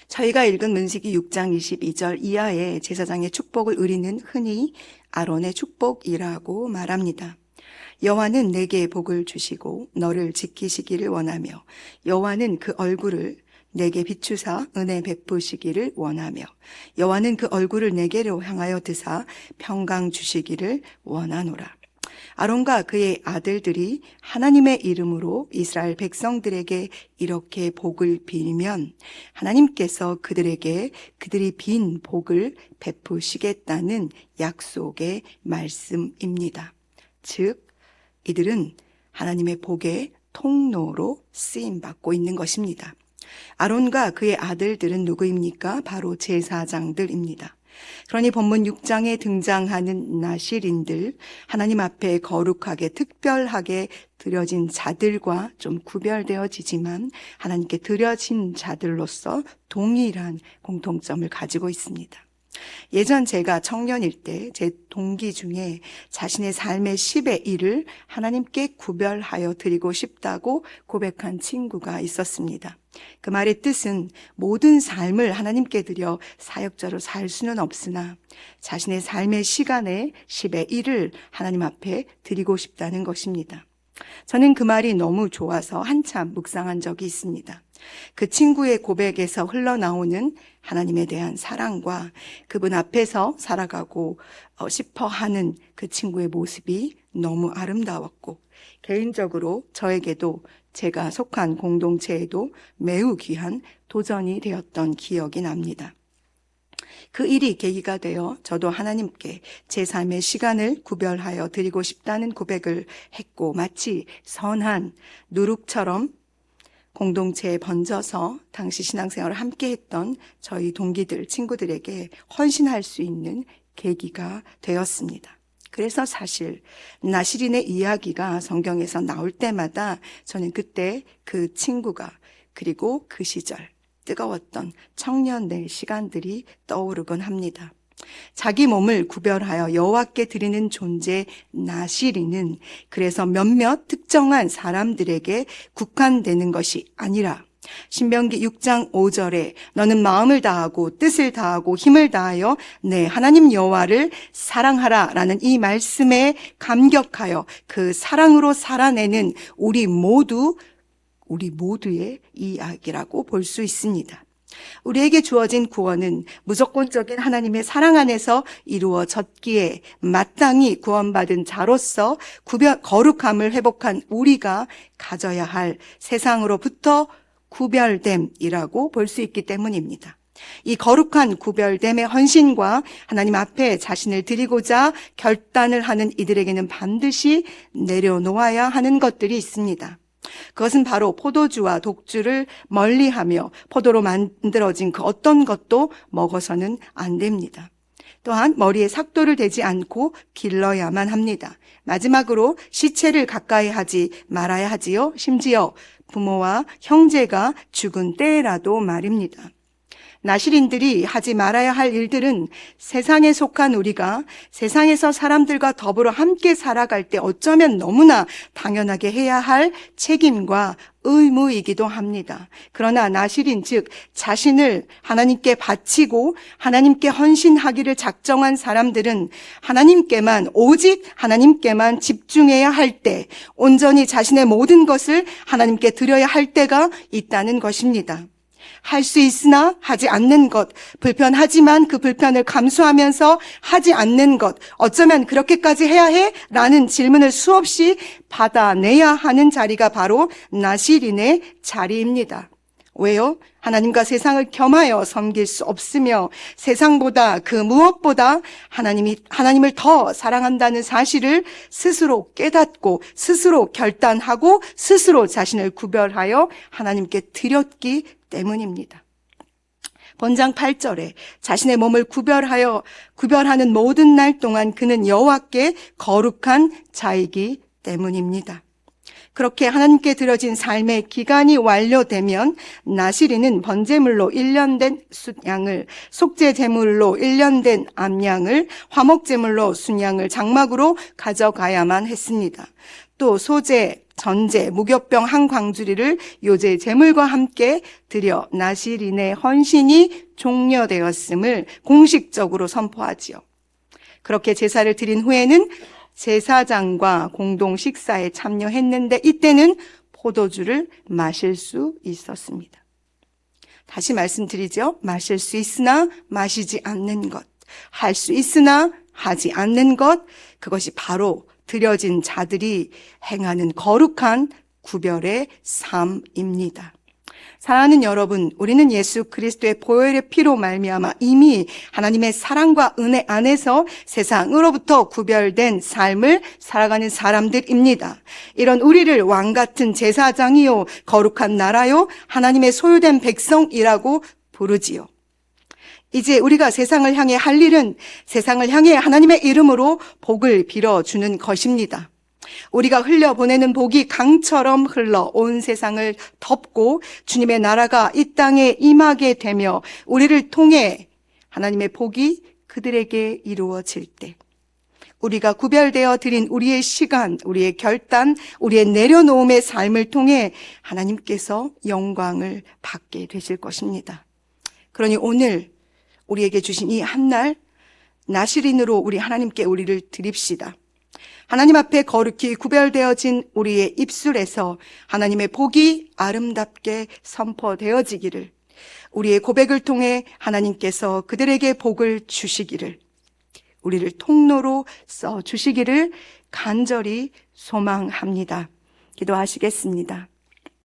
저희가 읽은 문세기 6장 22절 이하의 제사장의 축복을 우리는 흔히 아론의 축복이라고 말합니다. 여호와는 내게 복을 주시고 너를 지키시기를 원하며 여호와는 그 얼굴을 내게 비추사 은혜 베푸시기를 원하며 여호와는 그 얼굴을 내게로 향하여 드사 평강 주시기를 원하노라. 아론과 그의 아들들이 하나님의 이름으로 이스라엘 백성들에게 이렇게 복을 빌면 하나님께서 그들에게 그들이 빈 복을 베푸시겠다는 약속의 말씀입니다. 즉, 이들은 하나님의 복의 통로로 쓰임받고 있는 것입니다. 아론과 그의 아들들은 누구입니까? 바로 제사장들입니다. 그러니 본문 6장에 등장하는 나실인들, 하나님 앞에 거룩하게 특별하게 드려진 자들과 좀 구별되어지지만 하나님께 드려진 자들로서 동일한 공통점을 가지고 있습니다. 예전 제가 청년일 때 제 동기 중에 자신의 삶의 10의 1을 하나님께 구별하여 드리고 싶다고 고백한 친구가 있었습니다. 그 말의 뜻은 모든 삶을 하나님께 드려 사역자로 살 수는 없으나 자신의 삶의 시간의 10의 1을 하나님 앞에 드리고 싶다는 것입니다. 저는 그 말이 너무 좋아서 한참 묵상한 적이 있습니다. 그 친구의 고백에서 흘러나오는 하나님에 대한 사랑과 그분 앞에서 살아가고 싶어 하는 그 친구의 모습이 너무 아름다웠고 개인적으로 저에게도 제가 속한 공동체에도 매우 귀한 도전이 되었던 기억이 납니다. 그 일이 계기가 되어 저도 하나님께 제 삶의 시간을 구별하여 드리고 싶다는 고백을 했고 마치 선한 누룩처럼 공동체에 번져서 당시 신앙생활을 함께 했던 저희 동기들, 친구들에게 헌신할 수 있는 계기가 되었습니다. 그래서 사실 나실인의 이야기가 성경에서 나올 때마다 저는 그때 그 친구가 그리고 그 시절 뜨거웠던 청년의 시간들이 떠오르곤 합니다. 자기 몸을 구별하여 여호와께 드리는 존재 나실인은 그래서 몇몇 특정한 사람들에게 국한되는 것이 아니라 신명기 6장 5절에 너는 마음을 다하고 뜻을 다하고 힘을 다하여 내 하나님 여호와를 사랑하라 라는 이 말씀에 감격하여 그 사랑으로 살아내는 우리 모두의 이야기라고 볼 수 있습니다. 우리에게 주어진 구원은 무조건적인 하나님의 사랑 안에서 이루어졌기에 마땅히 구원받은 자로서 거룩함을 회복한 우리가 가져야 할 세상으로부터 구별됨이라고 볼 수 있기 때문입니다. 이 거룩한 구별됨의 헌신과 하나님 앞에 자신을 드리고자 결단을 하는 이들에게는 반드시 내려놓아야 하는 것들이 있습니다. 그것은 바로 포도주와 독주를 멀리하며 포도로 만들어진 그 어떤 것도 먹어서는 안 됩니다. 또한 머리에 삭도를 대지 않고 길러야만 합니다. 마지막으로 시체를 가까이 하지 말아야 하지요. 심지어 부모와 형제가 죽은 때라도 말입니다. 나실인들이 하지 말아야 할 일들은 세상에 속한 우리가 세상에서 사람들과 더불어 함께 살아갈 때 어쩌면 너무나 당연하게 해야 할 책임과 의무이기도 합니다. 그러나 나실인 즉 자신을 하나님께 바치고 하나님께 헌신하기를 작정한 사람들은 오직 하나님께만 집중해야 할 때, 온전히 자신의 모든 것을 하나님께 드려야 할 때가 있다는 것입니다. 할 수 있으나 하지 않는 것, 불편하지만 그 불편을 감수하면서 하지 않는 것, 어쩌면 그렇게까지 해야 해? 라는 질문을 수없이 받아내야 하는 자리가 바로 나실인의 자리입니다. 왜요? 하나님과 세상을 겸하여 섬길 수 없으며 세상보다 그 무엇보다 하나님을 더 사랑한다는 사실을 스스로 깨닫고 스스로 결단하고 스스로 자신을 구별하여 하나님께 드렸기 때문입니다. 본장 8절에 자신의 몸을 구별하는 모든 날 동안 그는 여호와께 거룩한 자이기 때문입니다. 그렇게 하나님께 드려진 삶의 기간이 완료되면 나시린은 번제물로 1년 된 숫양을, 속죄 제물로 1년 된 암양을, 화목 제물로 순양을 장막으로 가져가야만 했습니다. 또 소제, 전제, 무교병 한 광주리를 요제 제물과 함께 드려 나시린의 헌신이 종료되었음을 공식적으로 선포하지요. 그렇게 제사를 드린 후에는 제사장과 공동 식사에 참여했는데 이때는 포도주를 마실 수 있었습니다. 다시 말씀드리죠. 마실 수 있으나 마시지 않는 것, 할 수 있으나 하지 않는 것, 그것이 바로 드려진 자들이 행하는 거룩한 구별의 삶입니다. 사랑하는 여러분, 우리는 예수 그리스도의 보혈의 피로 말미암아 이미 하나님의 사랑과 은혜 안에서 세상으로부터 구별된 삶을 살아가는 사람들입니다. 이런 우리를 왕 같은 제사장이요, 거룩한 나라요, 하나님의 소유된 백성이라고 부르지요. 이제 우리가 세상을 향해 할 일은 세상을 향해 하나님의 이름으로 복을 빌어주는 것입니다. 우리가 흘려보내는 복이 강처럼 흘러 온 세상을 덮고 주님의 나라가 이 땅에 임하게 되며 우리를 통해 하나님의 복이 그들에게 이루어질 때 우리가 구별되어 드린 우리의 시간, 우리의 결단, 우리의 내려놓음의 삶을 통해 하나님께서 영광을 받게 되실 것입니다. 그러니 오늘 우리에게 주신 이 한날 나시린으로 우리 하나님께 우리를 드립시다. 하나님 앞에 거룩히 구별되어진 우리의 입술에서 하나님의 복이 아름답게 선포되어지기를, 우리의 고백을 통해 하나님께서 그들에게 복을 주시기를, 우리를 통로로 써주시기를 간절히 소망합니다. 기도하시겠습니다.